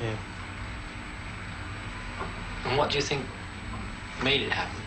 Yeah. And what do you think made it happen?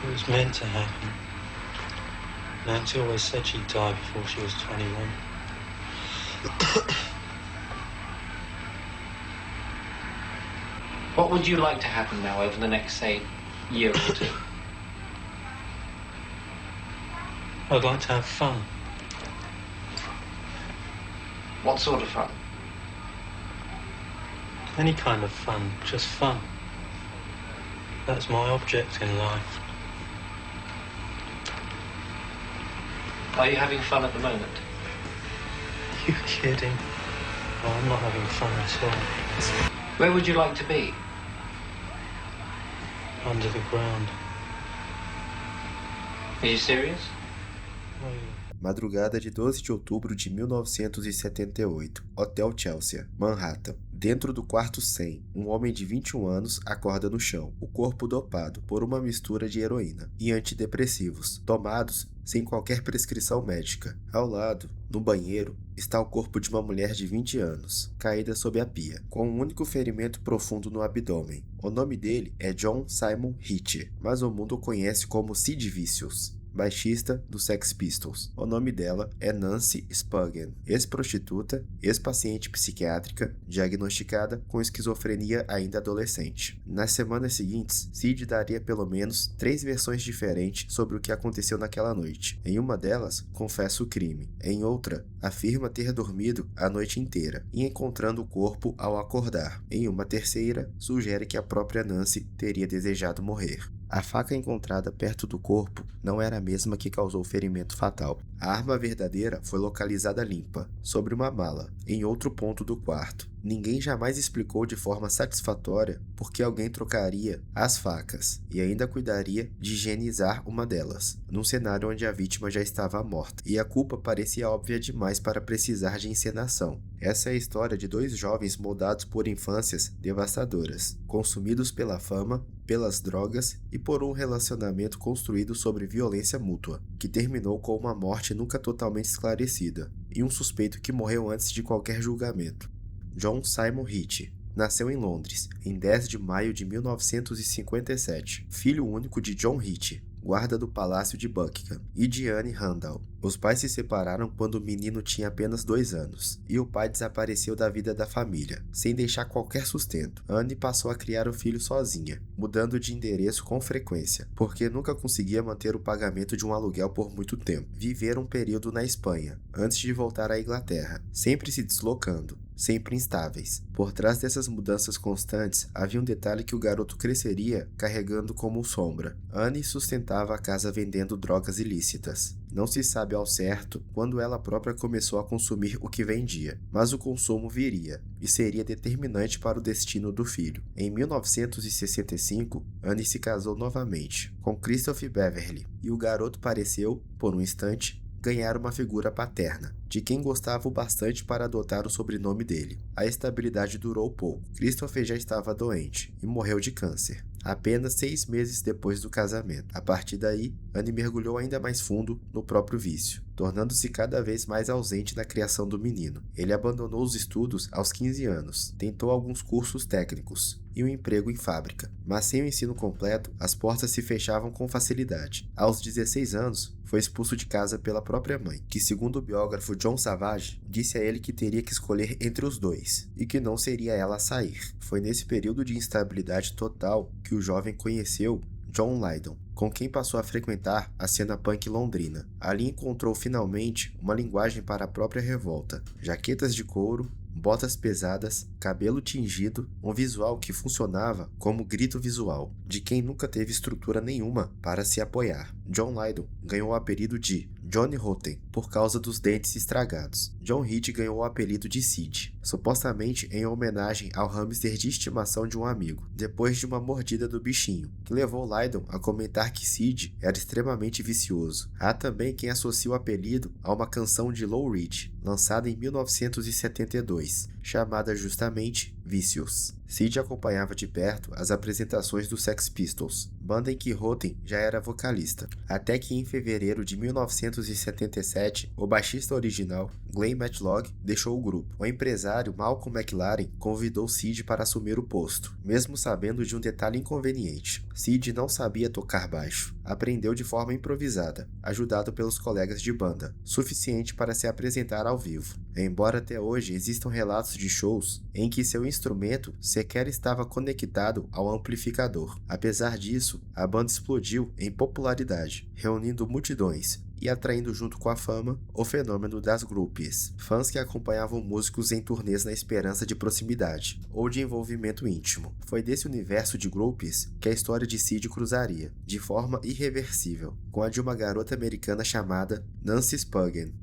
It was meant to happen. Nancy always said she'd die before she was 21. What would you like to happen now over the next, say, year or two? I'd like to have fun. What sort of fun? Any kind of fun, just fun. That's my object in life. Are you having fun at the moment? You kidding? Oh, I'm not having fun at all. Where would you like to be? Under the ground. Are you serious? Oh, yeah. Madrugada de 12 de outubro de 1978, Hotel Chelsea, Manhattan. Dentro do quarto 100, um homem de 21 anos acorda no chão, o corpo dopado por uma mistura de heroína e antidepressivos, tomados sem qualquer prescrição médica. Ao lado, no banheiro, está o corpo de uma mulher de 20 anos, caída sob a pia, com um único ferimento profundo no abdômen. O nome dele é John Simon Ritchie, mas o mundo o conhece como Sid Vicious, baixista do Sex Pistols. O nome dela é Nancy Spungen, ex-prostituta, ex-paciente psiquiátrica, diagnosticada com esquizofrenia ainda adolescente. Nas semanas seguintes, Sid daria pelo menos 3 versões diferentes sobre o que aconteceu naquela noite. Em uma delas, confessa o crime. Em outra, afirma ter dormido a noite inteira e encontrando o corpo ao acordar. Em uma terceira, sugere que a própria Nancy teria desejado morrer. A faca encontrada perto do corpo não era a mesma que causou o ferimento fatal. A arma verdadeira foi localizada limpa, sobre uma mala, em outro ponto do quarto. Ninguém jamais explicou de forma satisfatória por que alguém trocaria as facas e ainda cuidaria de higienizar uma delas, num cenário onde a vítima já estava morta, e a culpa parecia óbvia demais para precisar de encenação. Essa é a história de 2 jovens moldados por infâncias devastadoras, consumidos pela fama, pelas drogas e por um relacionamento construído sobre violência mútua, que terminou com uma morte nunca totalmente esclarecida e um suspeito que morreu antes de qualquer julgamento. John Simon Ritchie nasceu em Londres, em 10 de maio de 1957, filho único de John Ritchie, guarda do Palácio de Buckingham, e de Anne Randall. Os pais se separaram quando o menino tinha apenas 2 anos, e o pai desapareceu da vida da família, sem deixar qualquer sustento. Anne passou a criar o filho sozinha, mudando de endereço com frequência, porque nunca conseguia manter o pagamento de um aluguel por muito tempo. Viveram um período na Espanha, antes de voltar à Inglaterra, sempre se deslocando, sempre instáveis. Por trás dessas mudanças constantes, havia um detalhe que o garoto cresceria carregando como sombra. Anne sustentava a casa vendendo drogas ilícitas. Não se sabe ao certo quando ela própria começou a consumir o que vendia, mas o consumo viria e seria determinante para o destino do filho. Em 1965, Anne se casou novamente com Christopher Beverly e o garoto pareceu, por um instante, ganhar uma figura paterna, de quem gostava o bastante para adotar o sobrenome dele. A estabilidade durou pouco. Christopher já estava doente e morreu de câncer, apenas 6 meses depois do casamento. A partir daí, Anne mergulhou ainda mais fundo no próprio vício, tornando-se cada vez mais ausente na criação do menino. Ele abandonou os estudos aos 15 anos, tentou alguns cursos técnicos e um emprego em fábrica, mas sem o ensino completo, as portas se fechavam com facilidade. Aos 16 anos, foi expulso de casa pela própria mãe, que, segundo o biógrafo John Savage, disse a ele que teria que escolher entre os dois, e que não seria ela a sair. Foi nesse período de instabilidade total que o jovem conheceu John Lydon, com quem passou a frequentar a cena punk londrina. Ali encontrou finalmente uma linguagem para a própria revolta: jaquetas de couro, botas pesadas, cabelo tingido, um visual que funcionava como grito visual, de quem nunca teve estrutura nenhuma para se apoiar. John Lydon ganhou o apelido de Johnny Rotten por causa dos dentes estragados. John Ritchie ganhou o apelido de Sid, supostamente em homenagem ao hamster de estimação de um amigo, depois de uma mordida do bichinho, que levou Lydon a comentar que Sid era extremamente vicioso. Há também quem associa o apelido a uma canção de Lou Reed, lançada em 1972, chamada justamente Vicious. Sid acompanhava de perto as apresentações dos Sex Pistols, banda em que Rotten já era vocalista, até que em fevereiro de 1977, o baixista original, Glenn Matlock, deixou o grupo. O empresário Malcolm McLaren convidou Sid para assumir o posto, mesmo sabendo de um detalhe inconveniente. Sid não sabia tocar baixo. Aprendeu de forma improvisada, ajudado pelos colegas de banda, suficiente para se apresentar ao vivo. Embora até hoje existam relatos de shows em que seu instrumento sequer estava conectado ao amplificador. Apesar disso, a banda explodiu em popularidade, reunindo multidões e atraindo junto com a fama o fenômeno das groupies, fãs que acompanhavam músicos em turnês na esperança de proximidade ou de envolvimento íntimo. Foi desse universo de groupies que a história de Sid cruzaria, de forma irreversível, com a de uma garota americana chamada Nancy Spungen.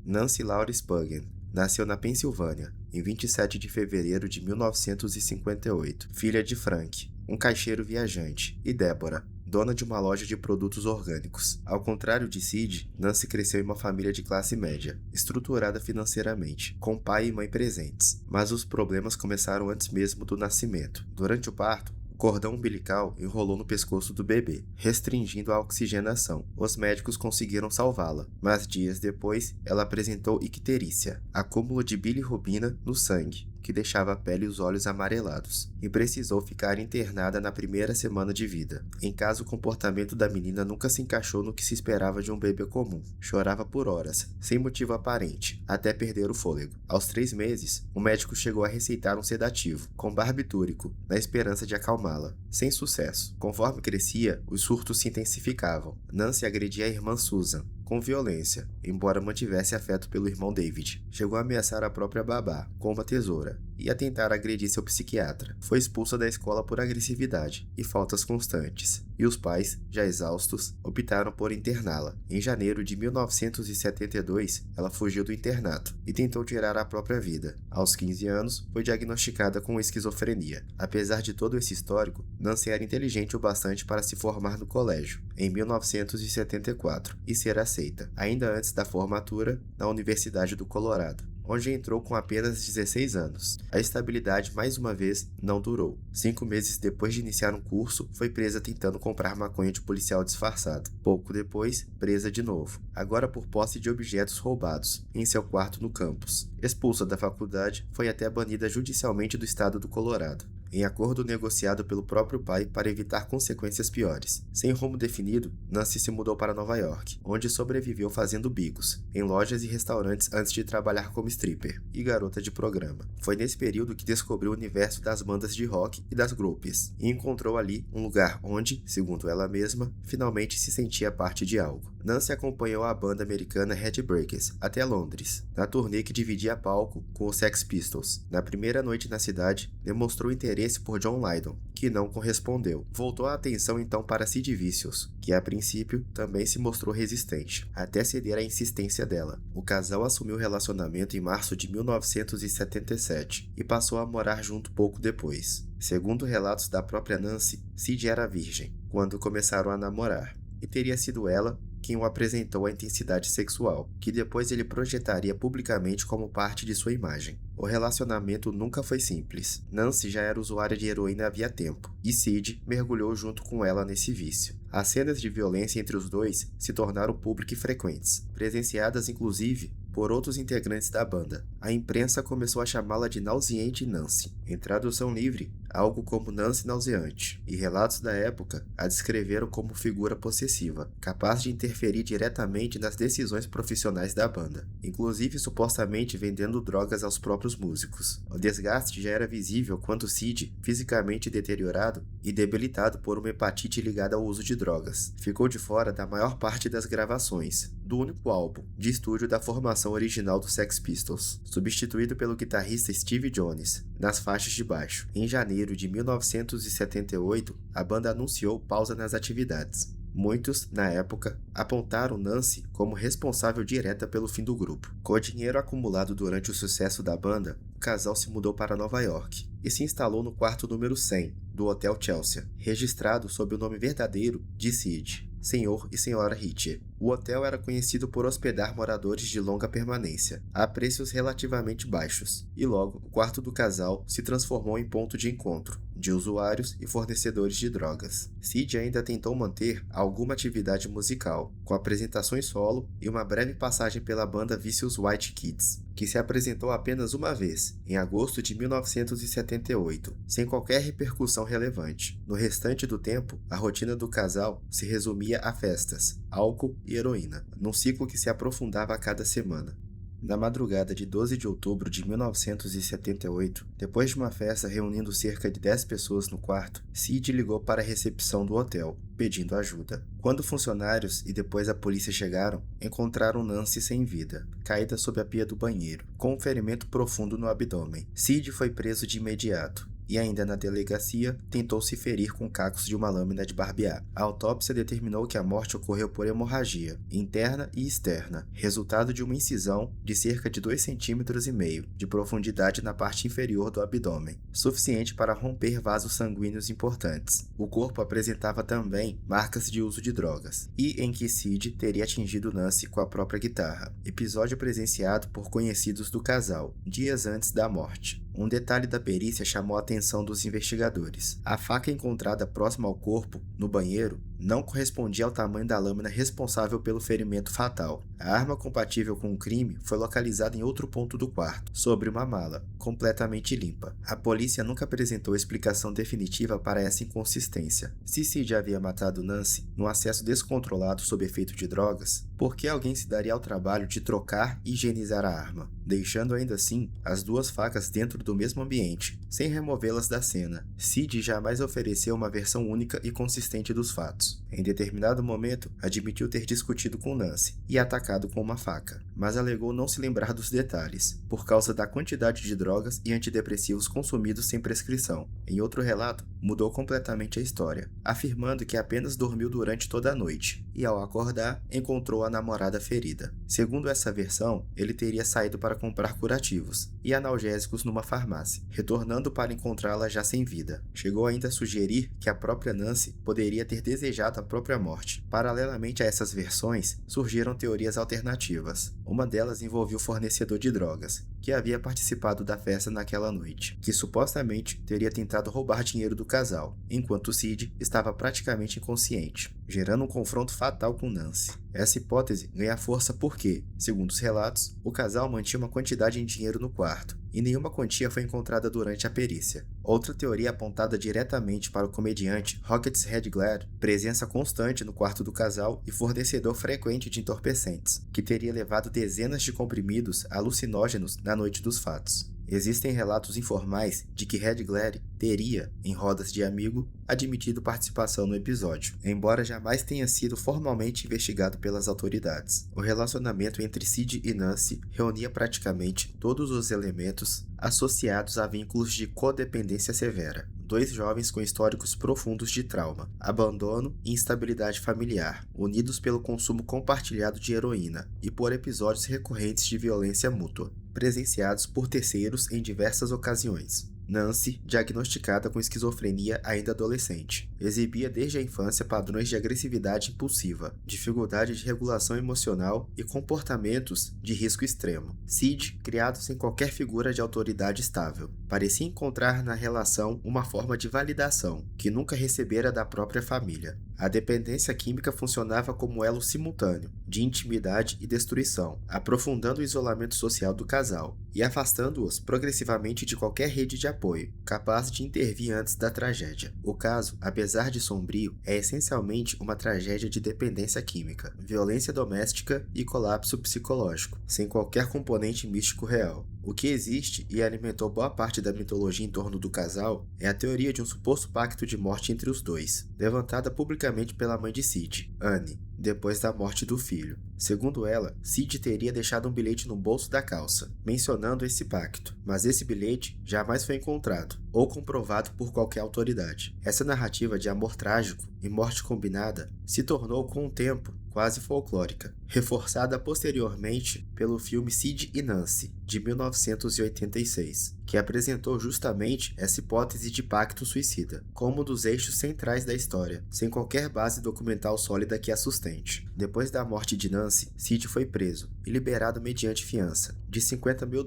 Nancy Laura Spungen nasceu na Pensilvânia, em 27 de fevereiro de 1958, filha de Frank, um caixeiro viajante, e Deborah, dona de uma loja de produtos orgânicos. Ao contrário de Sid, Nancy cresceu em uma família de classe média, estruturada financeiramente, com pai e mãe presentes. Mas os problemas começaram antes mesmo do nascimento. Durante o parto, o cordão umbilical enrolou no pescoço do bebê, restringindo a oxigenação. Os médicos conseguiram salvá-la, mas dias depois ela apresentou icterícia, acúmulo de bilirrubina no sangue, que deixava a pele e os olhos amarelados, e precisou ficar internada na primeira semana de vida. Em casa, o comportamento da menina nunca se encaixou no que se esperava de um bebê comum. Chorava por horas, sem motivo aparente, até perder o fôlego. Aos 3 meses, o médico chegou a receitar um sedativo, com barbitúrico, na esperança de acalmá-la. Sem sucesso. Conforme crescia, os surtos se intensificavam. Nancy agredia a irmã Susan, com violência, embora mantivesse afeto pelo irmão David. Chegou a ameaçar a própria babá, com uma tesoura, e a tentar agredir seu psiquiatra. Foi expulsa da escola por agressividade e faltas constantes, e os pais, já exaustos, optaram por interná-la. Em janeiro de 1972, ela fugiu do internato e tentou tirar a própria vida. Aos 15 anos, foi diagnosticada com esquizofrenia. Apesar de todo esse histórico, Nancy era inteligente o bastante para se formar no colégio, em 1974, e ser aceita, ainda antes da formatura, na Universidade do Colorado, onde entrou com apenas 16 anos. A estabilidade, mais uma vez, não durou. 5 meses depois de iniciar um curso, foi presa tentando comprar maconha de policial disfarçado. Pouco depois, presa de novo, agora por posse de objetos roubados, em seu quarto no campus. Expulsa da faculdade, foi até banida judicialmente do estado do Colorado, em acordo negociado pelo próprio pai para evitar consequências piores. Sem rumo definido, Nancy se mudou para Nova York, onde sobreviveu fazendo bicos, em lojas e restaurantes antes de trabalhar como stripper e garota de programa. Foi nesse período que descobriu o universo das bandas de rock e das groupies, e encontrou ali um lugar onde, segundo ela mesma, finalmente se sentia parte de algo. Nancy acompanhou a banda americana Heartbreakers até Londres, na turnê que dividia palco com os Sex Pistols. Na primeira noite na cidade, demonstrou interesse por John Lydon, que não correspondeu. Voltou a atenção então para Sid Vicious, que a princípio também se mostrou resistente, até ceder à insistência dela. O casal assumiu o relacionamento em março de 1977 e passou a morar junto pouco depois. Segundo relatos da própria Nancy, Sid era virgem quando começaram a namorar, e teria sido ela quem o apresentou à intensidade sexual, que depois ele projetaria publicamente como parte de sua imagem. O relacionamento nunca foi simples. Nancy já era usuária de heroína havia tempo, e Sid mergulhou junto com ela nesse vício. As cenas de violência entre os dois se tornaram públicas e frequentes, presenciadas inclusive por outros integrantes da banda. A imprensa começou a chamá-la de Nauseante Nancy, em tradução livre, algo como Nancy nauseante, e relatos da época a descreveram como figura possessiva, capaz de interferir diretamente nas decisões profissionais da banda, inclusive supostamente vendendo drogas aos próprios músicos. O desgaste já era visível quando Sid, fisicamente deteriorado e debilitado por uma hepatite ligada ao uso de drogas, ficou de fora da maior parte das gravações do único álbum de estúdio da formação original dos Sex Pistols, substituído pelo guitarrista Steve Jones nas faixas de baixo. Em janeiro de 1978, a banda anunciou pausa nas atividades. Muitos, na época, apontaram Nancy como responsável direta pelo fim do grupo. Com o dinheiro acumulado durante o sucesso da banda, o casal se mudou para Nova York e se instalou no quarto número 100 do Hotel Chelsea, registrado sob o nome verdadeiro de Sid. Sr. e Sra. Hitcher. O hotel era conhecido por hospedar moradores de longa permanência, a preços relativamente baixos, e logo o quarto do casal se transformou em ponto de encontro de usuários e fornecedores de drogas. Sid ainda tentou manter alguma atividade musical, com apresentações solo e uma breve passagem pela banda Vicious White Kids, que se apresentou apenas uma vez, em agosto de 1978, sem qualquer repercussão relevante. No restante do tempo, a rotina do casal se resumia a festas, álcool e heroína, num ciclo que se aprofundava a cada semana. Na madrugada de 12 de outubro de 1978, depois de uma festa reunindo cerca de 10 pessoas no quarto, Sid ligou para a recepção do hotel, pedindo ajuda. Quando funcionários e depois a polícia chegaram, encontraram Nancy sem vida, caída sob a pia do banheiro, com um ferimento profundo no abdômen. Sid foi preso de imediato. E ainda na delegacia, tentou se ferir com cacos de uma lâmina de barbear. A autópsia determinou que a morte ocorreu por hemorragia, interna e externa, resultado de uma incisão de cerca de 2,5 cm de profundidade na parte inferior do abdômen, suficiente para romper vasos sanguíneos importantes. O corpo apresentava também marcas de uso de drogas, e em que Sid teria atingido Nancy com a própria guitarra, episódio presenciado por conhecidos do casal, dias antes da morte. Um detalhe da perícia chamou a atenção dos investigadores. A faca encontrada próxima ao corpo, no banheiro, não correspondia ao tamanho da lâmina responsável pelo ferimento fatal. A arma compatível com o crime foi localizada em outro ponto do quarto, sobre uma mala, completamente limpa. A polícia nunca apresentou explicação definitiva para essa inconsistência. Se Sid havia matado Nancy num acesso descontrolado sob efeito de drogas, por que alguém se daria ao trabalho de trocar e higienizar a arma, deixando ainda assim as duas facas dentro do mesmo ambiente, sem removê-las da cena? Sid jamais ofereceu uma versão única e consistente dos fatos. Em determinado momento, admitiu ter discutido com Nancy e atacado com uma faca, mas alegou não se lembrar dos detalhes, por causa da quantidade de drogas e antidepressivos consumidos sem prescrição. Em outro relato, mudou completamente a história, afirmando que apenas dormiu durante toda a noite e, ao acordar, encontrou a namorada ferida. Segundo essa versão, ele teria saído para comprar curativos e analgésicos numa farmácia, retornando para encontrá-la já sem vida. Chegou ainda a sugerir que a própria Nancy poderia ter desejado a própria morte. Paralelamente a essas versões, surgiram teorias alternativas. Uma delas envolvia o fornecedor de drogas, que havia participado da festa naquela noite, que supostamente teria tentado roubar dinheiro do casal, enquanto Sid estava praticamente inconsciente, gerando um confronto fatal com Nancy. Essa hipótese ganha força porque, segundo os relatos, o casal mantinha uma quantidade em dinheiro no quarto, e nenhuma quantia foi encontrada durante a perícia. Outra teoria apontada diretamente para o comediante Rockets Redglad, presença constante no quarto do casal e fornecedor frequente de entorpecentes, que teria levado dezenas de comprimidos alucinógenos na noite dos fatos. Existem relatos informais de que Redglad teria, em rodas de amigo, admitido participação no episódio, embora jamais tenha sido formalmente investigado pelas autoridades. O relacionamento entre Sid e Nancy reunia praticamente todos os elementos associados a vínculos de codependência severa. Dois jovens com históricos profundos de trauma, abandono e instabilidade familiar, unidos pelo consumo compartilhado de heroína e por episódios recorrentes de violência mútua, presenciados por terceiros em diversas ocasiões. Nancy, diagnosticada com esquizofrenia ainda adolescente, exibia desde a infância padrões de agressividade impulsiva, dificuldade de regulação emocional e comportamentos de risco extremo. Sid, criado sem qualquer figura de autoridade estável, parecia encontrar na relação uma forma de validação que nunca recebera da própria família. A dependência química funcionava como elo simultâneo de intimidade e destruição, aprofundando o isolamento social do casal e afastando-os progressivamente de qualquer rede de apoio, capaz de intervir antes da tragédia. O caso, apesar de sombrio, é essencialmente uma tragédia de dependência química, violência doméstica e colapso psicológico, sem qualquer componente místico real. O que existe e alimentou boa parte da mitologia em torno do casal é a teoria de um suposto pacto de morte entre os dois, levantada publicamente pela mãe de Sid, Anne, depois da morte do filho. Segundo ela, Sid teria deixado um bilhete no bolso da calça, mencionando esse pacto, mas esse bilhete jamais foi encontrado ou comprovado por qualquer autoridade. Essa narrativa de amor trágico e morte combinada se tornou, com o tempo, quase folclórica, reforçada posteriormente pelo filme Sid e Nancy, de 1986, que apresentou justamente essa hipótese de pacto suicida, como um dos eixos centrais da história, sem qualquer base documental sólida que a sustente. Depois da morte de Nancy, Sid foi preso e liberado mediante fiança, de $50 mil,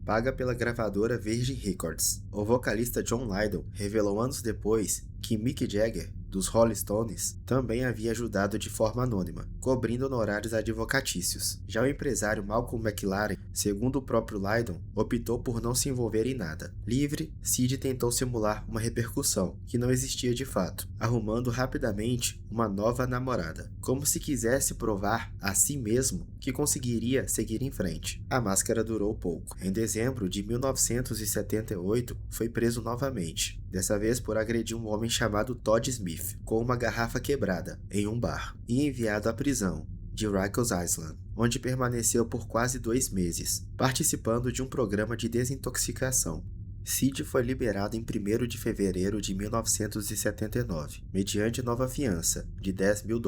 paga pela gravadora Virgin Records. O vocalista John Lydon revelou anos depois que Mick Jagger, dos Rolling Stones, também havia ajudado de forma anônima, cobrindo honorários advocatícios. Já o empresário Malcolm McLaren, segundo o próprio Lydon, optou por não se envolver em nada. Livre, Sid tentou simular uma repercussão, que não existia de fato, arrumando rapidamente uma nova namorada, como se quisesse provar a si mesmo que conseguiria seguir em frente. A máscara durou pouco. Em dezembro de 1978, foi preso novamente, dessa vez por agredir um homem chamado Todd Smith, com uma garrafa quebrada, em um bar, e enviado à prisão de Rikers Island, onde permaneceu por quase 2 meses, participando de um programa de desintoxicação. Sid foi liberado em 1º de fevereiro de 1979, mediante nova fiança, de $10 mil.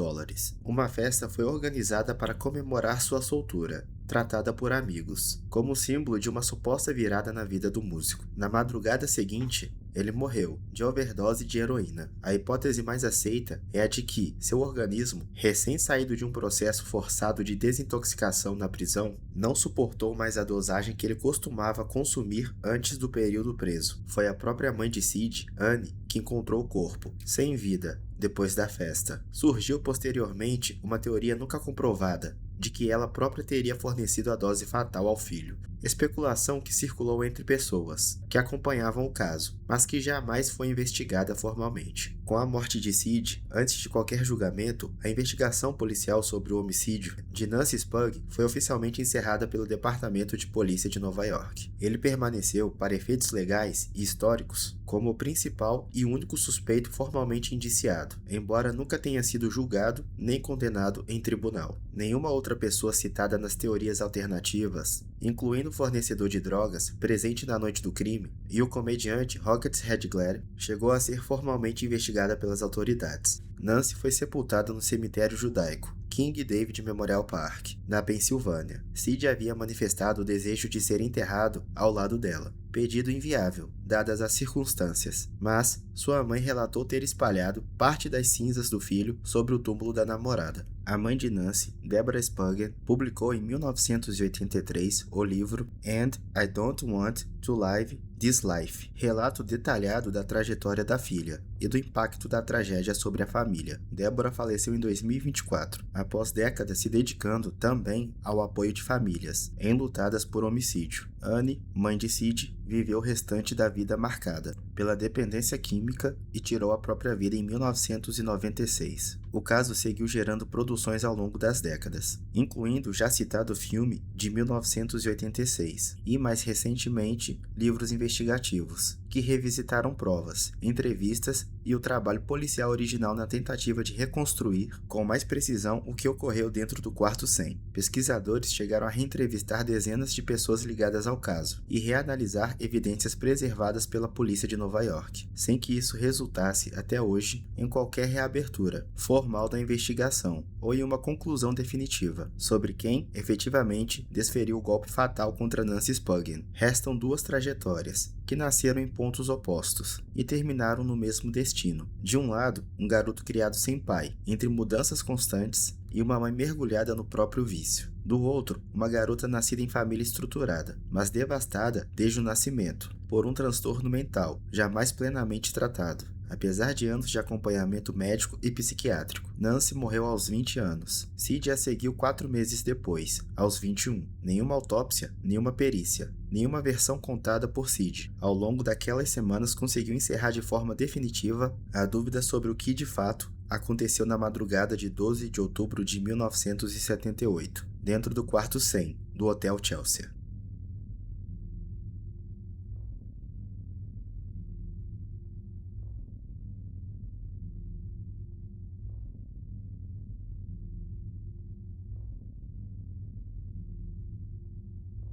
Uma festa foi organizada para comemorar sua soltura, tratada por amigos, como símbolo de uma suposta virada na vida do músico. Na madrugada seguinte, ele morreu de overdose de heroína. A hipótese mais aceita é a de que seu organismo, recém-saído de um processo forçado de desintoxicação na prisão, não suportou mais a dosagem que ele costumava consumir antes do período preso. Foi a própria mãe de Sid, Anne, que encontrou o corpo, sem vida, depois da festa. Surgiu posteriormente uma teoria nunca comprovada, de que ela própria teria fornecido a dose fatal ao filho. Especulação que circulou entre pessoas que acompanhavam o caso, mas que jamais foi investigada formalmente. Com a morte de Sid, antes de qualquer julgamento, a investigação policial sobre o homicídio de Nancy Spugg foi oficialmente encerrada pelo Departamento de Polícia de Nova York. Ele permaneceu, para efeitos legais e históricos, como o principal e único suspeito formalmente indiciado, embora nunca tenha sido julgado nem condenado em tribunal. Nenhuma outra pessoa citada nas teorias alternativas, incluindo o fornecedor de drogas presente na noite do crime e o comediante Rocket Redglare, chegou a ser formalmente investigada pelas autoridades. Nancy foi sepultada no cemitério judaico King David Memorial Park, na Pensilvânia. Sid havia manifestado o desejo de ser enterrado ao lado dela, pedido inviável, dadas as circunstâncias, mas sua mãe relatou ter espalhado parte das cinzas do filho sobre o túmulo da namorada. A mãe de Nancy, Deborah Spuggen, publicou em 1983 o livro And I Don't Want to Live This Life, relato detalhado da trajetória da filha e do impacto da tragédia sobre a família. Deborah faleceu em 2024, após décadas se dedicando também ao apoio de famílias enlutadas por homicídio. Anne, mãe de Sid, viveu o restante da vida marcada pela dependência química e tirou a própria vida em 1996. O caso seguiu gerando produções ao longo das décadas, incluindo o já citado filme de 1986 e, mais recentemente, livros investigativos, que revisitaram provas, entrevistas e o trabalho policial original na tentativa de reconstruir com mais precisão o que ocorreu dentro do quarto 100. Pesquisadores chegaram a reentrevistar dezenas de pessoas ligadas ao caso e reanalisar evidências preservadas pela polícia de Nova York, sem que isso resultasse, até hoje, em qualquer reabertura formal da investigação ou em uma conclusão definitiva sobre quem, efetivamente, desferiu o golpe fatal contra Nancy Spuggen. Restam 2 trajetórias, que nasceram em pontos opostos e terminaram no mesmo destino. De um lado, um garoto criado sem pai, entre mudanças constantes e uma mãe mergulhada no próprio vício. Do outro, uma garota nascida em família estruturada, mas devastada desde o nascimento, por um transtorno mental, jamais plenamente tratado. Apesar de anos de acompanhamento médico e psiquiátrico, Nancy morreu aos 20 anos. Sid a seguiu 4 meses depois, aos 21. Nenhuma autópsia, nenhuma perícia, nenhuma versão contada por Sid ao longo daquelas semanas conseguiu encerrar de forma definitiva a dúvida sobre o que de fato aconteceu na madrugada de 12 de outubro de 1978, dentro do quarto 100 do Hotel Chelsea.